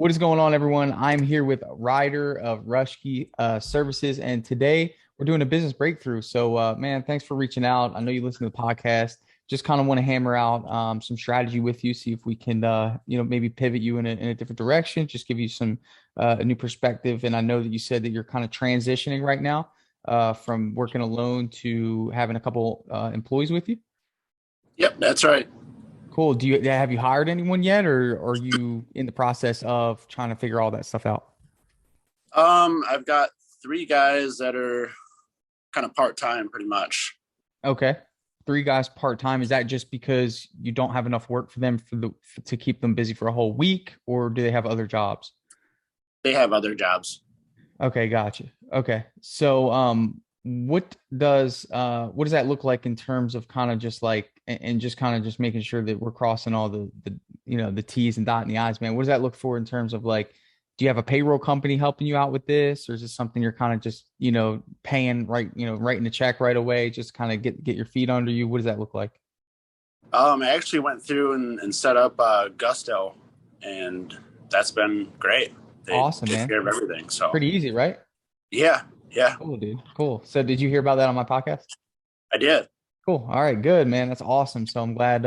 What is going on, everyone? I'm here with Ryder of Ruschke Services, and today we're doing a business breakthrough. So, man, thanks for reaching out. I know you listen to the podcast. Just kind of want to hammer out some strategy with you, see if we can, maybe pivot you in a different direction, just give you some a new perspective. And I know that you said that you're kind of transitioning right now from working alone to having a couple employees with you. Yep, that's right. Cool. Have you hired anyone yet, or are you in the process of trying to figure all that stuff out? I've got three guys that are kind of part time, pretty much. Okay. Three guys part time. Is that just because you don't have enough work for them to keep them busy for a whole week, or do they have other jobs? They have other jobs. Okay, gotcha. Okay. So what does that look like in terms of kind of just like and just kind of just making sure that we're crossing all the T's and dotting the I's, man. What does that look for in terms of like, do you have a payroll company helping you out with this, or is this something you're kind of just, paying right, writing the check right away, just kind of get your feet under you? What does that look like? I actually went through and set up Gusto, and that's been great. They Awesome, take man. care of everything. So Pretty easy, right? yeah, yeah, Cool, dude. Cool. So did you hear about that on my podcast? I did. Cool. All right, good, man. That's awesome. So I'm glad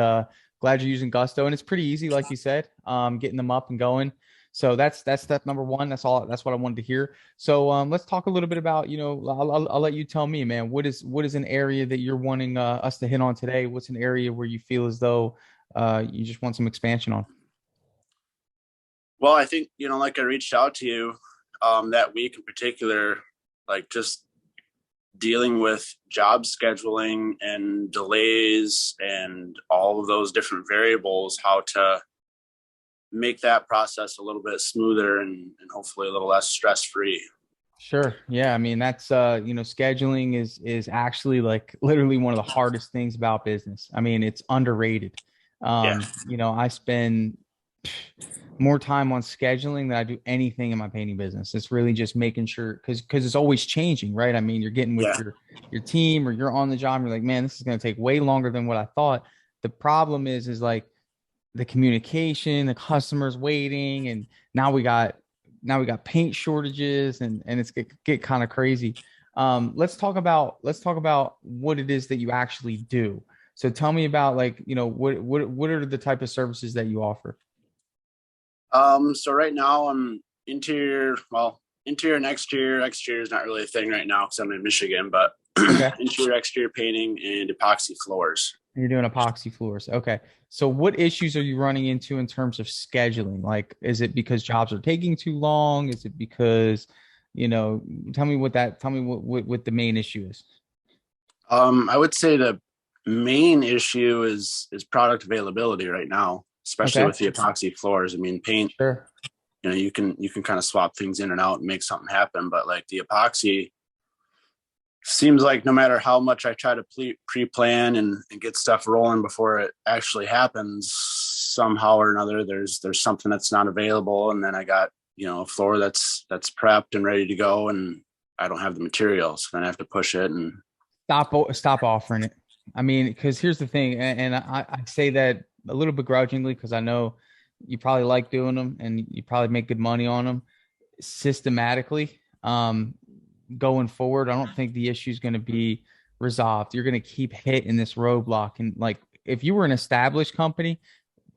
you're using Gusto, and it's pretty easy, like you said, getting them up and going. So that's step number one. That's what I wanted to hear. So let's talk a little bit about, I'll let you tell me, man. What is an area that you're wanting us to hit on today? What's an area where you feel as though you just want some expansion on? Well, I think like I reached out to you that week in particular, like just dealing with job scheduling and delays and all of those different variables, how to make that process a little bit smoother and hopefully a little less stress free. Sure. Yeah. I mean, that's scheduling is actually like literally one of the hardest things about business. I mean, it's underrated. Yeah. I spend more time on scheduling than I do anything in my painting business. It's really just making sure because it's always changing, right? I mean, you're getting with Yeah. your team or you're on the job, you're like, man, this is going to take way longer than what I thought. The problem is like the communication, the customers waiting, and now we got paint shortages, and it's get kind of crazy. Let's talk about what it is that you actually do. So tell me about like what are the type of services that you offer? So right now I'm interior and exterior. Exterior is not really a thing right now because I'm in Michigan, but Okay. interior, exterior painting and epoxy floors. You're doing epoxy floors. Okay. So what issues are you running into in terms of scheduling? Like, is it because jobs are taking too long? Is it because, you know, tell me what the main issue is. I would say the main issue is product availability right now, especially Okay. with the epoxy floors. I mean, paint, Sure. you can kind of swap things in and out and make something happen, but like the epoxy seems like no matter how much I try to pre-plan and get stuff rolling before it actually happens, somehow or another, there's something that's not available, and then I got a floor that's prepped and ready to go, and I don't have the materials. Then I have to push it, and Stop offering it. I mean, because here's the thing, and I say that a little begrudgingly because I know you probably like doing them and you probably make good money on them systematically. Going forward, I don't think the issue is going to be resolved. You're going to keep hitting this roadblock, and like if you were an established company,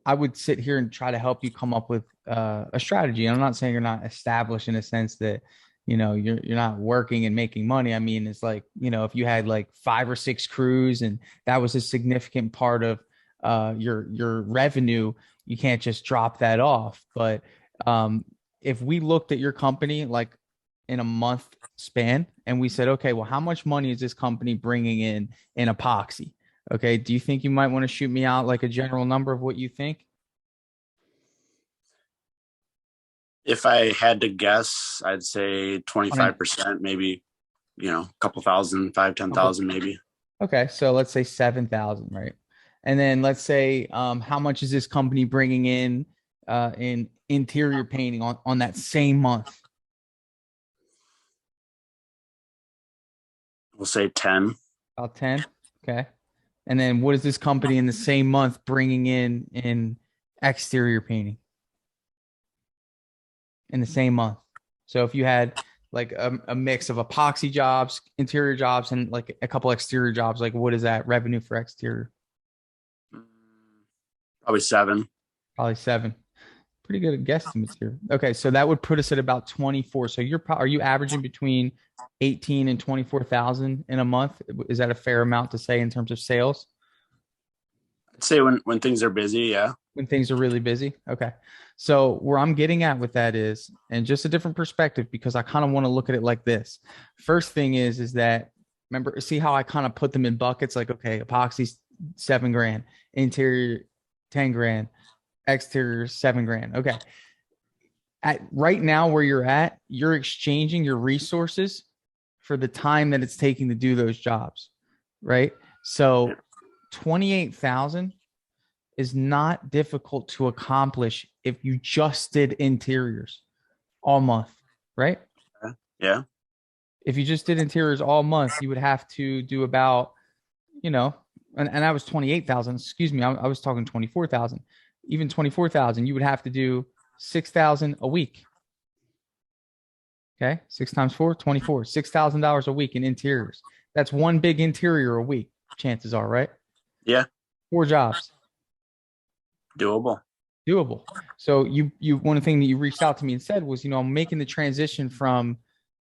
I would sit here and try to help you come up with a strategy. And I'm not saying you're not established in a sense that you're not working and making money. I mean, it's like if you had like five or six crews and that was a significant part of your revenue, you can't just drop that off. But if we looked at your company like in a month span and we said, okay, well, how much money is this company bringing in epoxy? Okay. Do you think you might want to shoot me out like a general number of what you think? if I had to guess, I'd say On an 25%, maybe, a couple thousand, five, ten couple. thousand, maybe. Okay. So let's say 7,000, right? And then let's say, how much is this company bringing in interior painting on that same month? We'll say 10. About 10. Okay. And then what is this company in the same month bringing in exterior painting? in the same month. So if you had like a mix of epoxy jobs, interior jobs, and like a couple exterior jobs, like what is that revenue for exterior? Mm, probably 7. Probably 7. Pretty good guesstimates here. Okay, so that would put us at about 24. So are you averaging between 18 and 24,000 in a month? Is that a fair amount to say in terms of sales I'd say when things are busy, yeah. when things are really busy? Okay. So where I'm getting at with that is, and just a different perspective, because I kind of want to look at it like this. First thing is that, remember, see how I kind of put them in buckets, like, okay, epoxy 7 grand, interior 10 grand, exterior 7 grand. Okay. At right now where you're exchanging your resources for the time that it's taking to do those jobs, right? So 28,000 is not difficult to accomplish if you just did interiors all month, right? Yeah. If you just did interiors all month, you would have to do about, you know, and I was 28,000, excuse me, I was talking 24,000. Even 24,000, you would have to do 6,000 a week. Okay. 6 times 4, 24, $6,000 a week in interiors. That's one big interior a week, chances are, right? Yeah. 4 jobs. Doable. Doable. So one thing that you reached out to me and said was, I'm making the transition from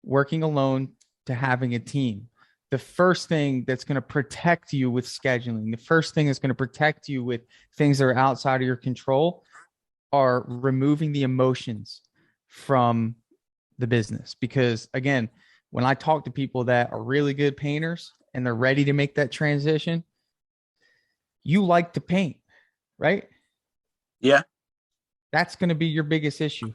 working alone to having a team. The first thing that's going to protect you with scheduling, the first thing that's going to protect you with things that are outside of your control are removing the emotions from the business. Because again, when I talk to people that are really good painters and they're ready to make that transition, you like to paint, right? Yeah. That's going to be your biggest issue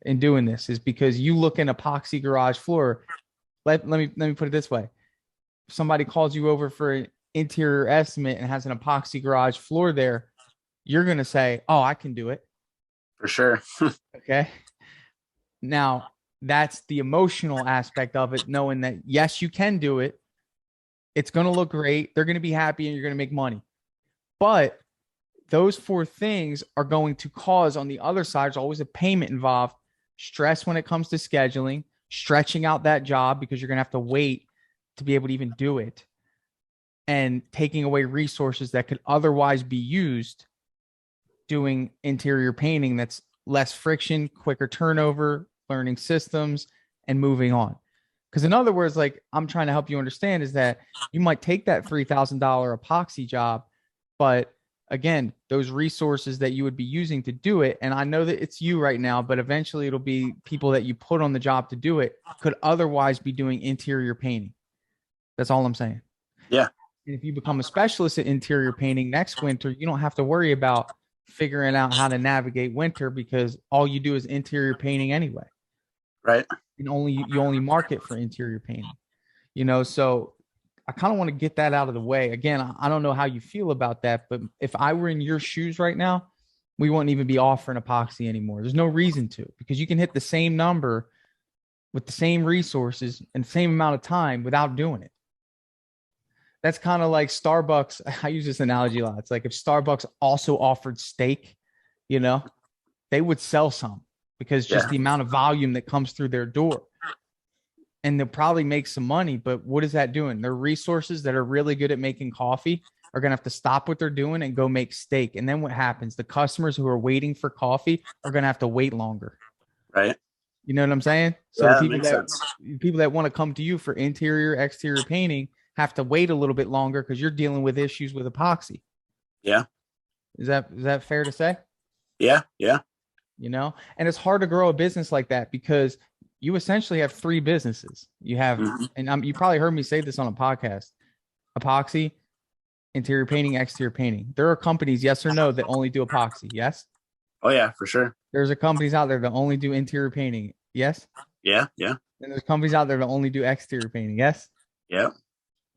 in doing this, is because you look in epoxy garage floor. Let me put it this way. If somebody calls you over for an interior estimate and has an epoxy garage floor there, you're going to say, oh, I can do it. For sure. Okay. Now, that's the emotional aspect of it, knowing that, yes, you can do it. It's going to look great. They're going to be happy and you're going to make money. But those 4 things are going to cause, on the other side, there's always a payment involved: stress when it comes to scheduling, stretching out that job because you're going to have to wait to be able to even do it, and taking away resources that could otherwise be used doing interior painting. That's less friction, quicker turnover, learning systems, and moving on. Because in other words, like I'm trying to help you understand, is that you might take that $3,000 epoxy job, but again, those resources that you would be using to do it, and I know that it's you right now, but eventually it'll be people that you put on the job to do it, could otherwise be doing interior painting. That's all I'm saying. Yeah. And if you become a specialist at interior painting next winter, you don't have to worry about figuring out how to navigate winter, because all you do is interior painting anyway. Right. And you only market for interior painting. So I kind of want to get that out of the way. Again, I don't know how you feel about that, but if I were in your shoes right now, we wouldn't even be offering epoxy anymore. There's no reason to, because you can hit the same number with the same resources and the same amount of time without doing it. That's kind of like Starbucks. I use this analogy a lot. It's like if Starbucks also offered steak, they would sell some, because just the amount of volume that comes through their door. And they'll probably make some money, but what is that doing? Their resources that are really good at making coffee are going to have to stop what they're doing and go make steak. And then what happens? The customers who are waiting for coffee are going to have to wait longer. Right. You know what I'm saying? So Yeah, the people that want to come to you for interior, exterior painting have to wait a little bit longer because you're dealing with issues with epoxy. Yeah. Is that fair to say? Yeah. Yeah. And it's hard to grow a business like that because you essentially have 3 businesses. You have, and you probably heard me say this on a podcast: epoxy, interior painting, exterior painting. There are companies, yes or no, that only do epoxy. Yes. Oh yeah, for sure. There's companies out there that only do interior painting. Yes. Yeah. Yeah. And there's companies out there that only do exterior painting. Yes. Yeah.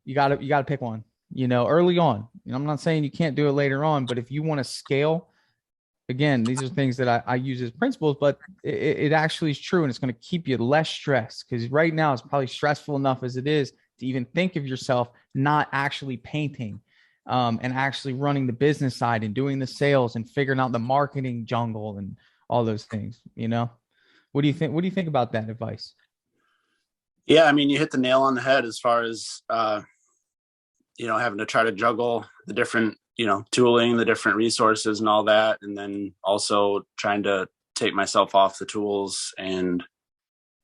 You gotta pick one, early on. I'm not saying you can't do it later on, but if you want to scale, again, these are things that I use as principles, but it actually is true. And it's going to keep you less stressed, because right now it's probably stressful enough as it is to even think of yourself not actually painting, and actually running the business side and doing the sales and figuring out the marketing jungle and all those things. What do you think? What do you think about that advice? Yeah, I mean, you hit the nail on the head as far as having to try to juggle the different, tooling, the different resources and all that. And then also trying to take myself off the tools and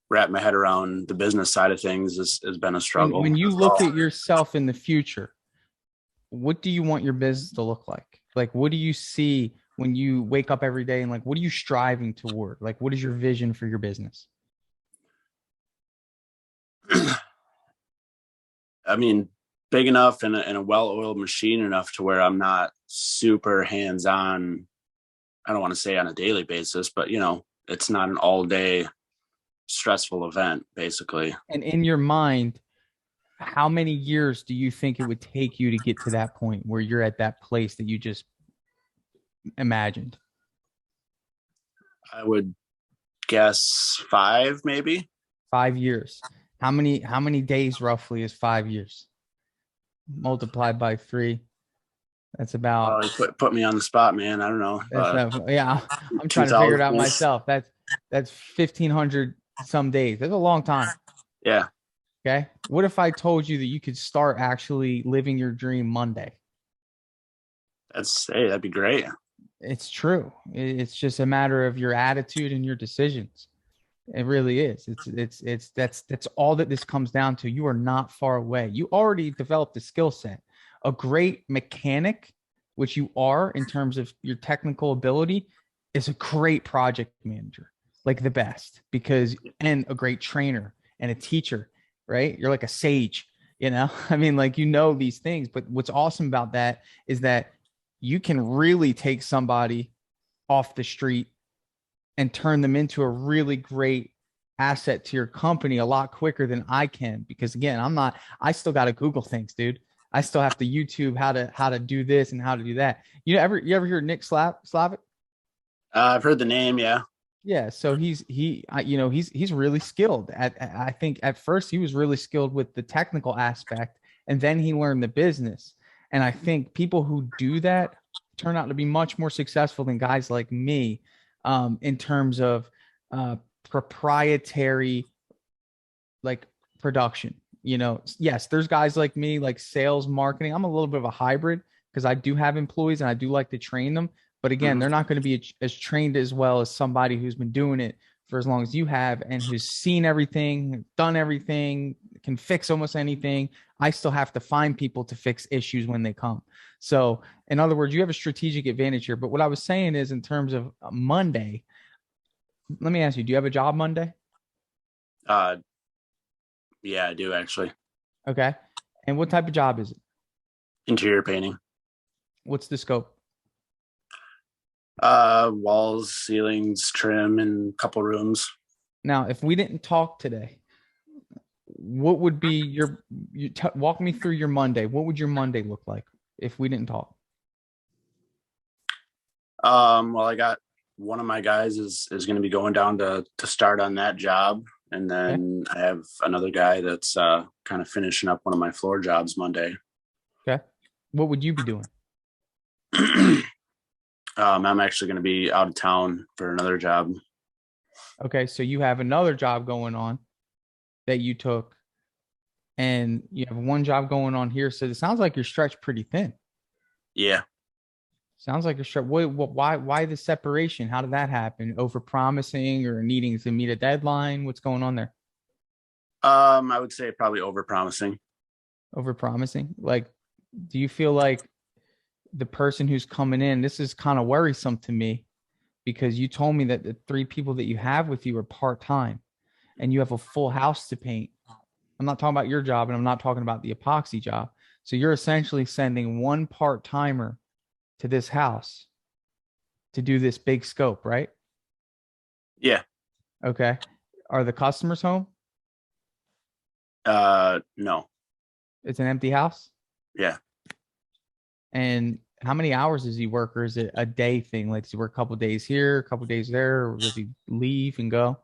wrap my head around the business side of things has been a struggle. When you look at yourself in the future, what do you want your business to look like? Like, what do you see when you wake up every day and like, what are you striving toward? Like, what is your vision for your business? I mean, big enough and a well-oiled machine enough to where I'm not super hands-on. I don't want to say on a daily basis, but it's not an all-day stressful event, basically. And in your mind, how many years do you think it would take you to get to that point where you're at that place that you just imagined? I would guess 5, maybe. 5 years. How many days roughly is 5 years? Multiplied by three. That's about Put me on the spot, man. I don't know. yeah. I'm trying to figure it out 2000. myself. That's 1,500 some days. That's a long time. Yeah. Okay. What if I told you that you could start actually living your dream Monday? That'd be great. It's true. It's just a matter of your attitude and your decisions. It really is. That's all that this comes down to. You are not far away. You already developed a skill set. A great mechanic, which you are in terms of your technical ability, is a great project manager, like the best, and a great trainer and a teacher, right? You're like a sage, I mean, like, these things, but what's awesome about that is that you can really take somebody off the street and turn them into a really great asset to your company a lot quicker than I can. Because again, I still got to Google things, dude. I still have to YouTube how to do this and how to do that. You ever hear Nick Slavic? I've heard the name. Yeah. Yeah. So he's really skilled I think at first he was really skilled with the technical aspect, and then he learned the business. And I think people who do that turn out to be much more successful than guys like me, in terms of proprietary, like, production. Yes, there's guys like me, like sales, marketing. I'm a little bit of a hybrid because I do have employees and I do like to train them. But again, they're not going to be as trained as well as somebody who's been doing it for as long as you have and who's seen everything, done everything, can fix almost anything. I still have to find people to fix issues when they come. So, in other words, you have a strategic advantage here. But what I was saying is, in terms of Monday, let me ask you, do you have a job Monday? Yeah, I do actually. Okay. And what type of job is it? Interior painting. What's the scope? Walls, ceilings, trim, and a couple rooms. Now, if we didn't talk today, what would be walk me through your Monday? What would your Monday look like if we didn't talk? Well, I got one of my guys is going to be going down to start on that job. And then I have another guy that's kind of finishing up one of my floor jobs Monday. Okay. What would you be doing? I'm actually going to be out of town for another job. Okay. So you have another job going on that you took, and you have one job going on here. So it sounds like you're stretched pretty thin. Yeah. Sounds like you're stretched. Why the separation? How did that happen? Over promising or needing to meet a deadline? What's going on there? I would say probably over promising. Over promising? Like, do you feel like the person who's coming in, this is kind of worrisome to me, because you told me that the 3 people that you have with you are part-time and you have a full house to paint. I'm not talking about your job, and I'm not talking about the epoxy job. So you're essentially sending one part-timer to this house to do this big scope, right? Yeah. Okay. Are the customers home? No. It's an empty house? Yeah. And how many hours does he work, or is it a day thing? Like, does he work a couple days here, a couple days there, or does he leave and go?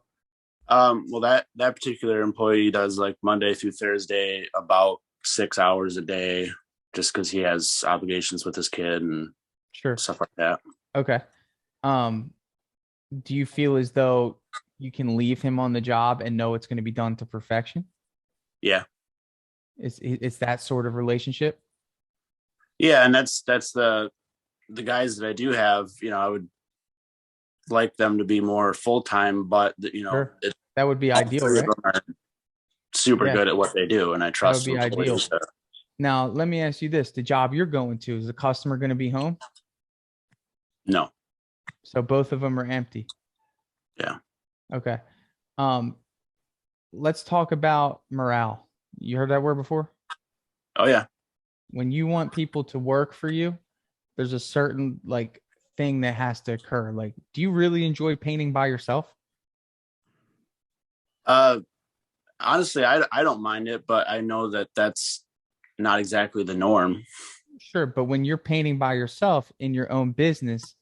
Well, that particular employee does like Monday through Thursday, about 6 hours a day, just because he has obligations with his kid and Sure. stuff like that. Okay. Do you feel as though you can leave him on the job and know it's going to be done to perfection. Yeah. It's that sort of relationship. Yeah. And that's the guys that I do have, I would like them to be more full-time, but Sure. That would be all ideal, three of right? them are super Yeah, good at what they do. And I that would trust be them fully. ideal. Now, let me ask you this. The job you're going to, is the customer going to be home? No. So both of them are empty. Yeah. Okay. Um, let's talk about morale. You heard that word before? Oh yeah. When you want people to work for you, there's a certain like thing that has to occur. Like, do you really enjoy painting by yourself? Uh, Honestly, I don't mind it, but I know that that's not exactly the norm. Sure, but when you're painting by yourself in your own business,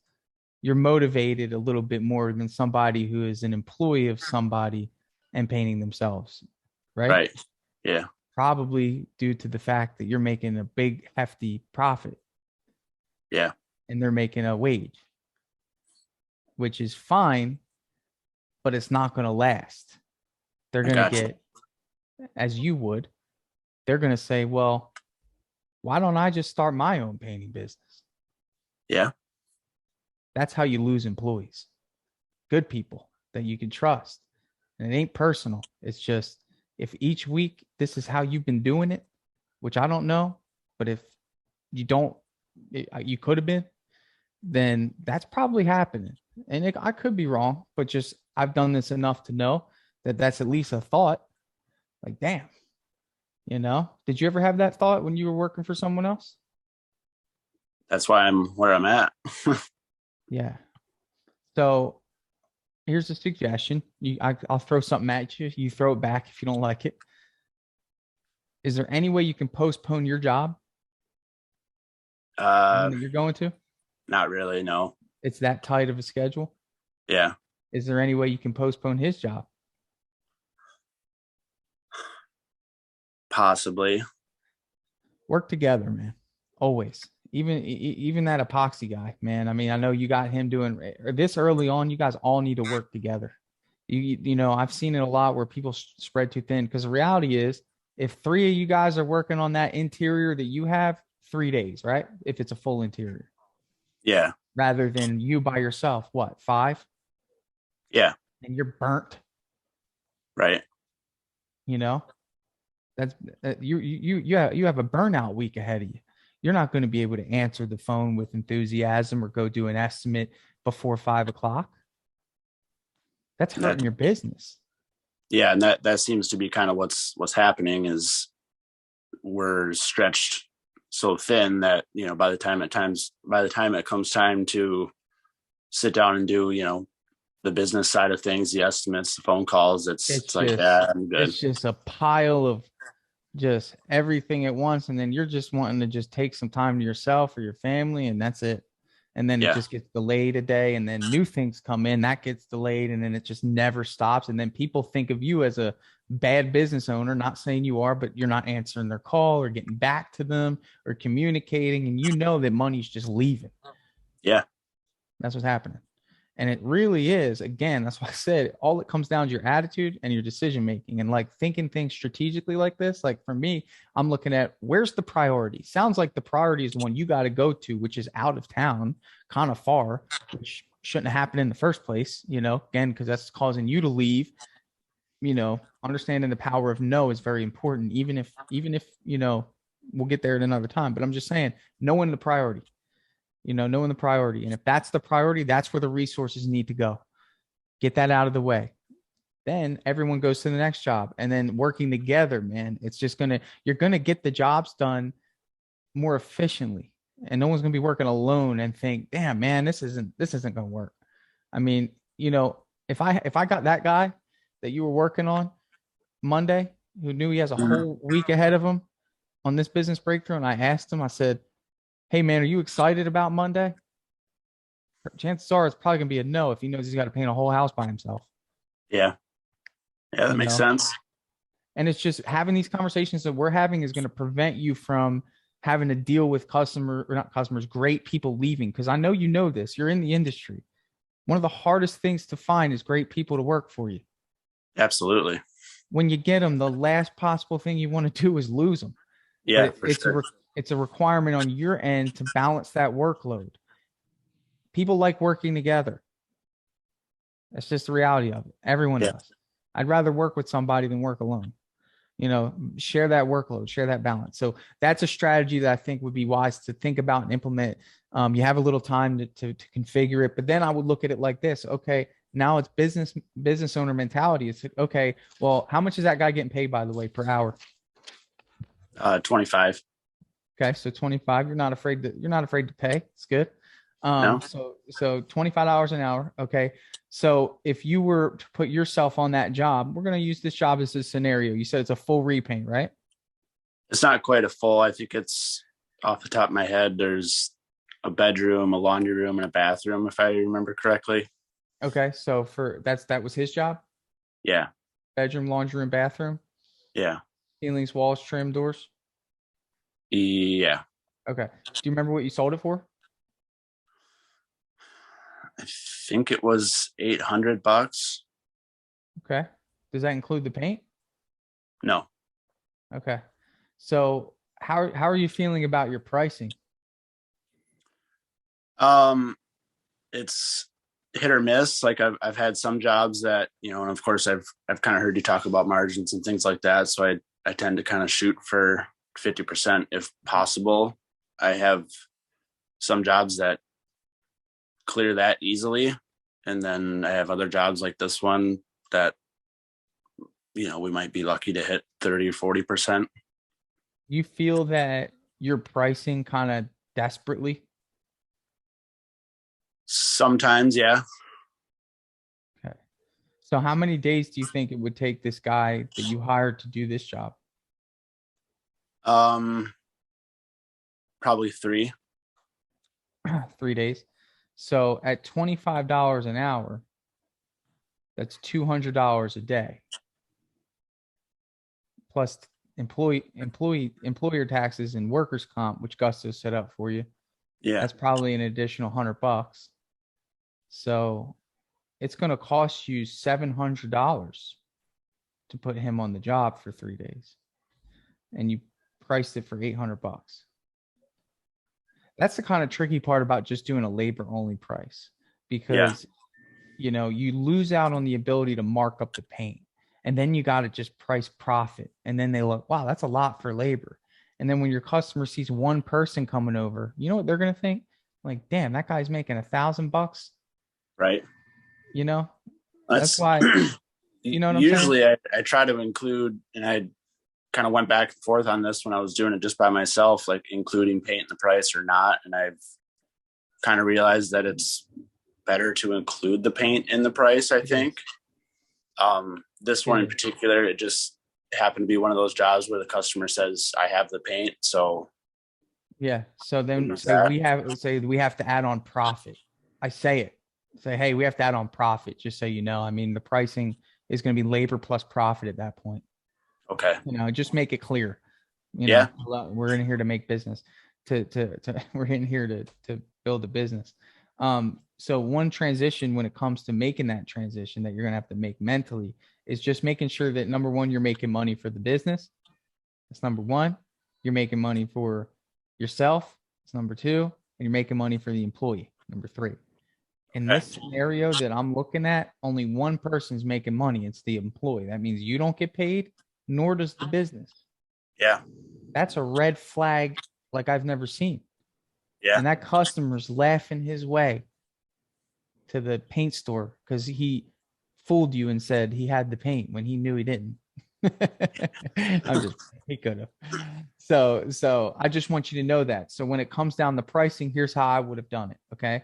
you're motivated a little bit more than somebody who is an employee of somebody and painting themselves, right? Right. Yeah. Probably due to the fact that you're making a big hefty profit Yeah. and they're making a wage, which is fine, but it's not going to last. They're I going to got you. get, as you would, they're going to say, well, why don't I just start my own painting business? Yeah. That's how you lose employees, good people that you can trust. And it ain't personal. It's just if each week this is how you've been doing it, which I don't know, but if you don't, you could have been, then that's probably happening. And I could be wrong, but just I've done this enough to know that that's at least a thought. Like, damn, did you ever have that thought when you were working for someone else? That's why I'm where I'm at. Yeah. So here's a suggestion. I'll throw something at you. You throw it back if you don't like it. Is there any way you can postpone your job, the one Uh, that you're going to? Not really. No. It's that tight of a schedule. Yeah. Is there any way you can postpone his job? Possibly. Work together, man. Always. Even that epoxy guy, man. I mean, I know you got him doing this early on. You guys all need to work together. I've seen it a lot where people spread too thin because the reality is, if three of you guys are working on that interior that you have, 3 days, right? If it's a full interior, Yeah. rather than you by yourself, what, 5? Yeah. And you're burnt, Right. you know? That's you have a burnout week ahead of you. You're not going to be able to answer the phone with enthusiasm or go do an estimate before 5 o'clock. That's hurting That. your business. Yeah, and that seems to be kind of what's happening is we're stretched so thin that by the time it comes time to sit down and do the business side of things, the estimates, the phone calls, it's like, yeah, I'm good. It's just a pile of just everything at once, and then you're just wanting to just take some time to yourself or your family, and that's it. And then it Yeah. just gets delayed a day, and then new things come in that gets delayed, and then it just never stops. And then people think of you as a bad business owner, not saying you are, but you're not answering their call or getting back to them or communicating, and you know that money's just leaving. Yeah. That's what's happening. And it really is, again, that's why I said all it comes down to your attitude and your decision making and like thinking things strategically like this. Like for me, I'm looking at where's the priority? Sounds like the priority is the one you got to go to, which is out of town, kind of far, which shouldn't happen in the first place, again, because that's causing you to leave. Understanding the power of no is very important, even if, we'll get there at another time. But I'm just saying, knowing the priority. Knowing the priority. And if that's the priority, that's where the resources need to go. Get that out of the way. Then everyone goes to the next job and then working together, man. It's just you're going to get the jobs done more efficiently. And no one's going to be working alone and think, damn, man, this isn't going to work. I mean, if I got that guy that you were working on Monday, who knew he has a whole week ahead of him on this business breakthrough, and I asked him, I said, hey man, are you excited about Monday? Chances are it's probably gonna be a no if he knows he's got to paint a whole house by himself. Yeah. Yeah, that makes sense. And it's just having these conversations that we're having is going to prevent you from having to deal with great people leaving. Because I know this. You're in the industry. One of the hardest things to find is great people to work for you. Absolutely. When you get them, the last possible thing you want to do is lose them. Yeah, But for sure. it's a requirement on your end to balance that workload. People like working together. That's just the reality of it. Everyone Yeah. does. I'd rather work with somebody than work alone. Share that workload, share that balance. So that's a strategy that I think would be wise to think about and implement. You have a little time to configure it, but then I would look at it like this. Okay, now it's business owner mentality. It's okay. Well, how much is that guy getting paid, by the way, per hour? 25. Okay, so 25. You're not afraid to pay. It's good. No. So $25 an hour. Okay. So if you were to put yourself on that job, we're going to use this job as a scenario. You said it's a full repaint, right? It's not quite a full. I think it's off the top of my head. There's a bedroom, a laundry room, and a bathroom, if I remember correctly. Okay. So that was his job. Yeah. Bedroom, laundry room, bathroom, Yeah. ceilings, walls, trim, doors. Yeah. Okay. Do you remember what you sold it for? I think it was $800. Okay. Does that include the paint? No. Okay. So how are you feeling about your pricing? Um, it's hit or miss. Like I've had some jobs that, and of course I've kind of heard you talk about margins and things like that. So I tend to kind of shoot for 50% if possible. I have some jobs that clear that easily. And then I have other jobs like this one that, we might be lucky to hit 30 or 40%. You feel that you're pricing kind of desperately? Sometimes, yeah. Okay. So how many days do you think it would take this guy that you hired to do this job? Um, Probably 3. 3 days. So at $25 an hour, that's $200 a day plus employer taxes and workers comp, which Gusto set up for you. Yeah. That's probably an additional $100. So it's going to cost you $700 to put him on the job for 3 days, and you priced it for $800. That's the kind of tricky part about just doing a labor only price, Yeah. because you lose out on the ability to mark up the paint, and then you got to just price profit, and then they look, wow, that's a lot for labor. And then when your customer sees one person coming over, you know what they're going to think? Like, damn, that guy's making $1,000. Right. you know that's That's why, you know what I'm saying? usually I try to include, and I kind of went back and forth on this when I was doing it just by myself, like including paint in the price or not. And I've kind of realized that it's better to include the paint in the price, I think. This one in particular, it just happened to be one of those jobs where the customer says, I have the paint. So Yeah. So then use say that. we have to add on profit. I say, hey, we have to add on profit, just so you know. I mean, the pricing is going to be labor plus profit at that point. Okay. Just make it clear. Yeah. We're in here to make business. We're in here to build a business. So one transition when it comes to making that transition that you're going to have to make mentally is just making sure that, number one, you're making money for the business. That's number one. You're making money for yourself. That's number two. And you're making money for the employee. Number three. In Okay. this scenario that I'm looking at, only one person's making money. It's the employee. That means you don't get paid, nor does the business. Yeah. That's a red flag like I've never seen. Yeah. And that customer's laughing his way to the paint store because he fooled you and said he had the paint when he knew he didn't. He could have. So I just want you to know that. So when it comes down to pricing, here's how I would have done it. Okay.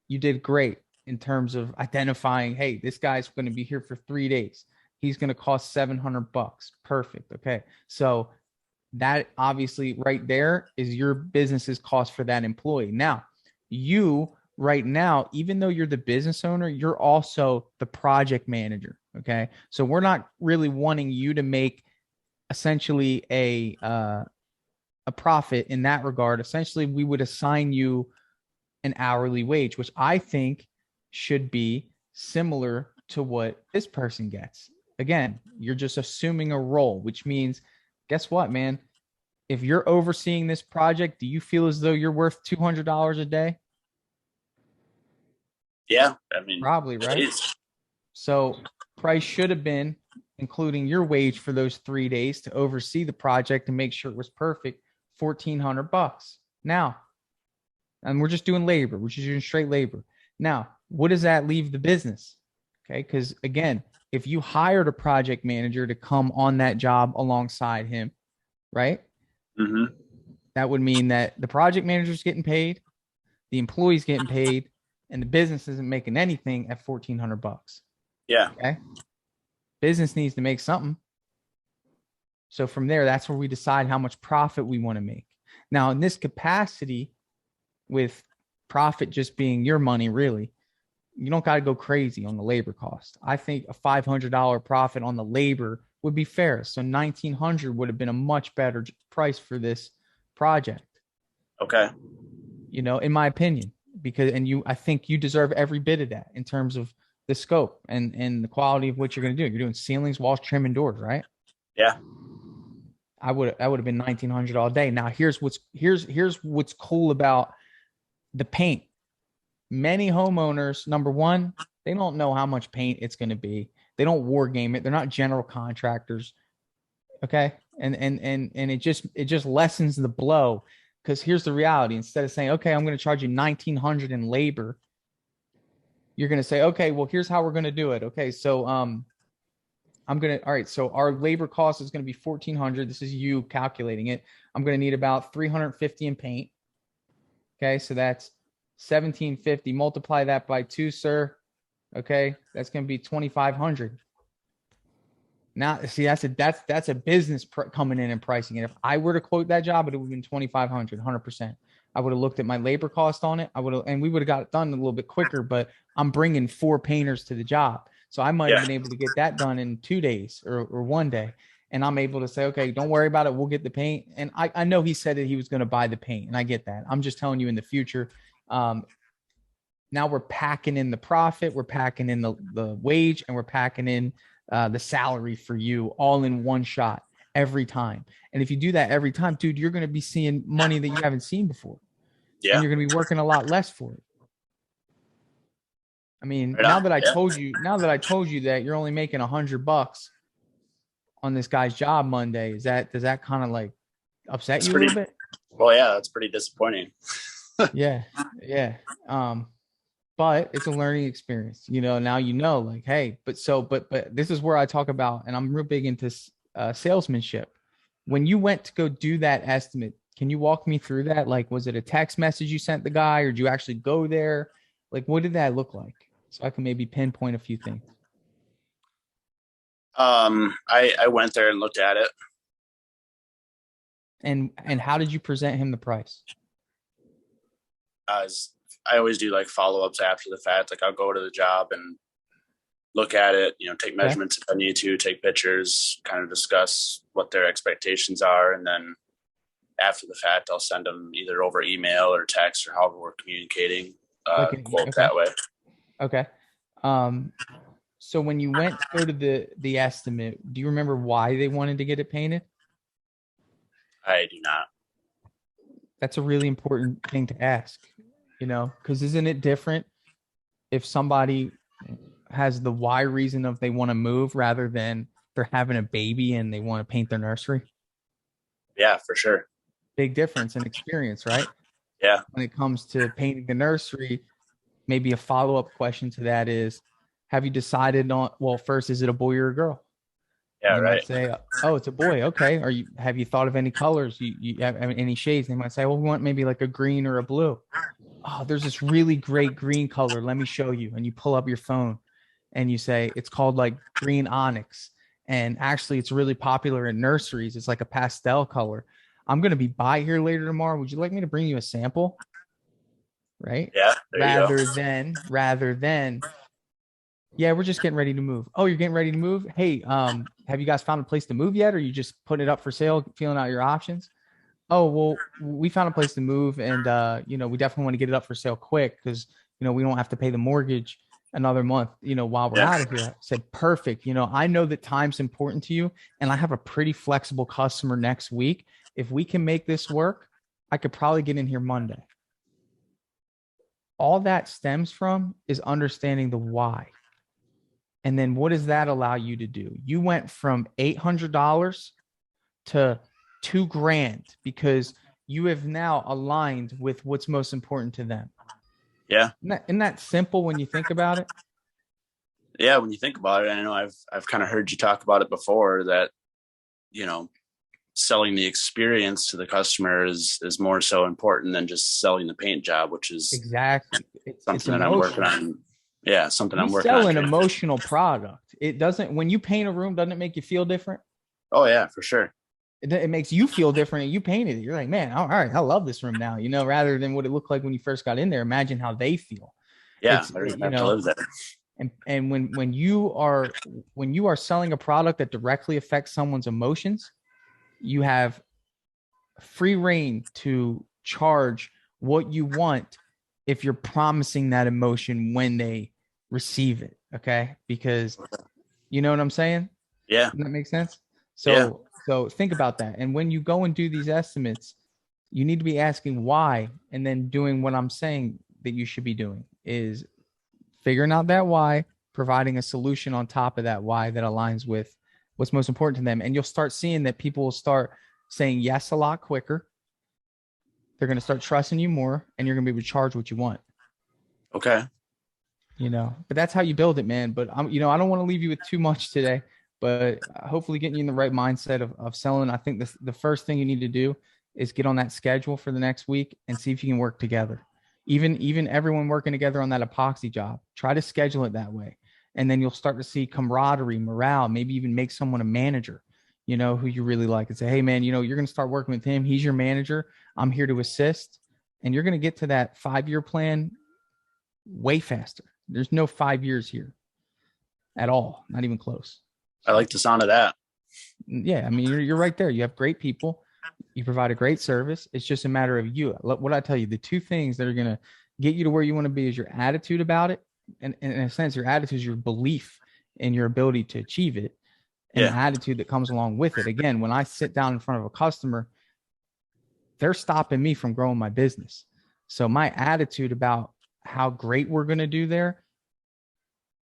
You did great in terms of identifying, hey, this guy's going to be here for 3 days. He's going to cost $700. Perfect. Okay. So that obviously right there is your business's cost for that employee. Now, you right now, even though you're the business owner, you're also the project manager. Okay. So we're not really wanting you to make essentially a profit in that regard. Essentially, we would assign you an hourly wage, which I think should be similar to what this person gets. Again, you're just assuming a role, which means, guess what, man? If you're overseeing this project, do you feel as though you're worth $200 a day? Yeah, I mean, Probably, right? So price should have been, including your wage for those 3 days to oversee the project and make sure it was perfect, $1,400. Now, and we're just doing labor, we're just doing straight labor. Now, what does that leave the business? Okay, because again, if you hired a project manager to come on that job alongside him, right? Mm-hmm. That would mean that the project manager's getting paid, the employee's getting paid, and the business isn't making anything at $1,400. Yeah. Okay. Business needs to make something. So from there, that's where we decide how much profit we want to make. Now, in this capacity, with profit just being your money, really, you don't got to go crazy on the labor cost. I think a $500 profit on the labor would be fair. So $1,900 would have been a much better price for this project. Okay. You know, in my opinion, because, and you, I think you deserve every bit of that in terms of the scope and the quality of what you're going to do. You're doing ceilings, walls, trim, and doors, right? Yeah. I would have been $1,900 all day. Now here's what's cool about the paint. Many homeowners, number one, they don't know how much paint it's going to be. They don't war game it. They're not general contractors. Okay. And it just lessens the blow, because here's the reality. Instead of saying, okay, I'm going to charge you $1,900 in labor, you're going to say, okay, well, here's how we're going to do it. Okay. So, all right. So our labor cost is going to be $1,400. This is you calculating it. I'm going to need about $350 in paint. Okay. So that's $1,750. Multiply that by 2, sir. Okay. That's going to be $2,500. Now, see, that's a business coming in and pricing it. If I were to quote that job, it would have been $2,500, 100%. I would have looked at my labor cost on it. And we would have got it done a little bit quicker, but I'm bringing 4 painters to the job. So I might have been able to get that done in 2 days or 1 day. And I'm able to say, okay, don't worry about it. We'll get the paint. And I know he said that he was going to buy the paint, and I get that. I'm just telling you in the future. Now we're packing in the profit, we're packing in the wage, and we're packing in the salary for you all in one shot every time. And if you do that every time, dude, you're going to be seeing money that you haven't seen before. Yeah. And you're going to be working a lot less for it. I mean, now that I told you that you're only making $100 on this guy's job Monday, does that kind of like upset you a little bit? Well, yeah, that's pretty disappointing. Yeah. But it's a learning experience, you know. Now you know, like, hey, but this is where I talk about, and I'm real big into salesmanship. When you went to go do that estimate, can you walk me through that? Like, was it a text message you sent the guy, or did you actually go there? Like, what did that look like? So I can maybe pinpoint a few things. I went there and looked at it. And how did you present him the price? I always do like follow-ups after the fact. Like, I'll go to the job and look at it, you know, take measurements if I need to, take pictures, kind of discuss what their expectations are. And then after the fact, I'll send them either over email or text or however we're communicating, quote that way. Okay. So when you went to go to the estimate, do you remember why they wanted to get it painted? I do not. That's a really important thing to ask, you know, because isn't it different if somebody has the why reason of they want to move rather than they're having a baby and they want to paint their nursery? Yeah, for sure. Big difference in experience, right? Yeah. When it comes to painting the nursery, maybe a follow-up question to that is, have you decided on, well, first, is it a boy or a girl? Yeah, you right. might say, oh, it's a boy. Okay. Have you thought of any colors? You have any shades? They might say, well, we want maybe like a green or a blue. Oh, there's this really great green color. Let me show you. And you pull up your phone and you say, it's called like green onyx. And actually it's really popular in nurseries. It's like a pastel color. I'm going to be by here later tomorrow. Would you like me to bring you a sample? Right. Yeah. Rather than, yeah, we're just getting ready to move. Oh, you're getting ready to move? Hey, have you guys found a place to move yet? Or are you just putting it up for sale, feeling out your options? Oh, well, we found a place to move, and we definitely want to get it up for sale quick because we don't have to pay the mortgage another month, while we're Yeah. out of here. I said, perfect. I know that time's important to you, and I have a pretty flexible customer next week. If we can make this work, I could probably get in here Monday. All that stems from is understanding the why. And then what does that allow you to do? You went from $800 to $2,000 because you have now aligned with what's most important to them. Yeah. Isn't that simple when you think about it? Yeah. When you think about it, I know I've kind of heard you talk about it before that, selling the experience to the customer is more so important than just selling the paint job, which is exactly it's something that I'm working on. Yeah, something we I'm working sell on an too. emotional product. It doesn't, when you paint a room, doesn't it make you feel different? Oh yeah, for sure. It makes you feel different, and you painted it. You're like, man, all right, I love this room now, rather than what it looked like when you first got in there. Imagine how they feel. Yeah, It's, I don't even have to live there. and when you are selling a product that directly affects someone's emotions, you have free reign to charge what you want if you're promising that emotion when they receive it. Okay. Because you know what I'm saying? Yeah. Does that make sense? Yeah. So think about that. And when you go and do these estimates, you need to be asking why, and then doing what I'm saying that you should be doing is figuring out that why, providing a solution on top of that why that aligns with what's most important to them. And you'll start seeing that people will start saying yes a lot quicker. They're going to start trusting you more, and you're going to be able to charge what you want. Okay. But that's how you build it, man. But I don't want to leave you with too much today, but hopefully getting you in the right mindset of selling. I think the first thing you need to do is get on that schedule for the next week and see if you can work together. Even everyone working together on that epoxy job, try to schedule it that way. And then you'll start to see camaraderie, morale, maybe even make someone a manager, who you really like, and say, hey man, you're going to start working with him. He's your manager. I'm here to assist. And you're going to get to that 5-year plan way faster. There's no 5 years here at all. Not even close. I like the sound of that. Yeah. I mean, you're right there. You have great people. You provide a great service. It's just a matter of you. What I tell you, the two things that are going to get you to where you want to be is your attitude about it. And in a sense, your attitude is your belief in your ability to achieve it, and the attitude that comes along with it. Again, when I sit down in front of a customer, they're stopping me from growing my business. So my attitude about how great we're going to do there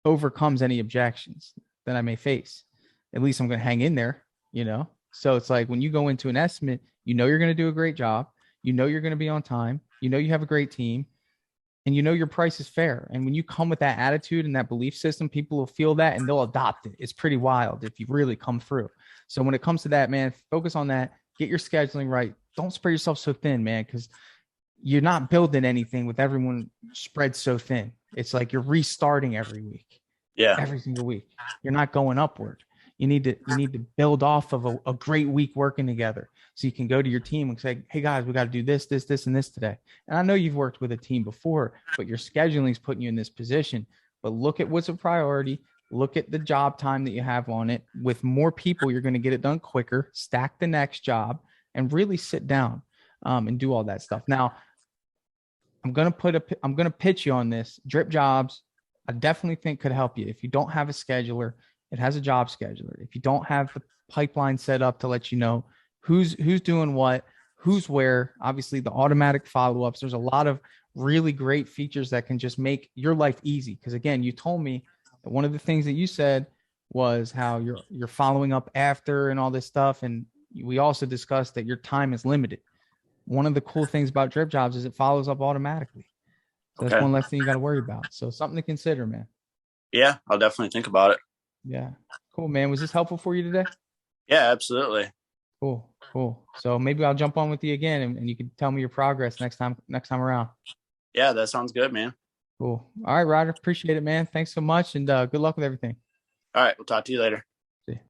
overcomes any objections that I may face. At least I'm going to hang in there, So it's like when you go into an estimate, you're going to do a great job. You're going to be on time. You have a great team, and your price is fair. And when you come with that attitude and that belief system, people will feel that and they'll adopt it. It's pretty wild if you really come through. So when it comes to that, man, focus on that. Get your scheduling right. Don't spread yourself so thin, man, because you're not building anything with everyone spread so thin. It's like you're restarting every week. Yeah. Every single week. You're not going upward. You need to build off of a great week working together, so you can go to your team and say, hey guys, we got to do this, this, this, and this today. And I know you've worked with a team before, but your scheduling is putting you in this position. But look at what's a priority. Look at the job time that you have on it. With more people, you're going to get it done quicker, stack the next job, and really sit down and do all that stuff. Now, I'm going to pitch you on this. Dripjobs, I definitely think could help you. If you don't have a scheduler, it has a job scheduler. If you don't have the pipeline set up to let you know who's doing what, who's where, obviously the automatic follow-ups, there's a lot of really great features that can just make your life easy. Because again, you told me that one of the things that you said was how you're following up after and all this stuff. And we also discussed that your time is limited. One of the cool things about Dripjobs is it follows up automatically. So that's one less thing you got to worry about. So something to consider, man. Yeah, I'll definitely think about it. Yeah. Cool, man. Was this helpful for you today? Yeah, absolutely. Cool. So maybe I'll jump on with you again, and you can tell me your progress next time around. Yeah, that sounds good, man. Cool. All right, Ryder. Appreciate it, man. Thanks so much, and good luck with everything. All right, we'll talk to you later. See you.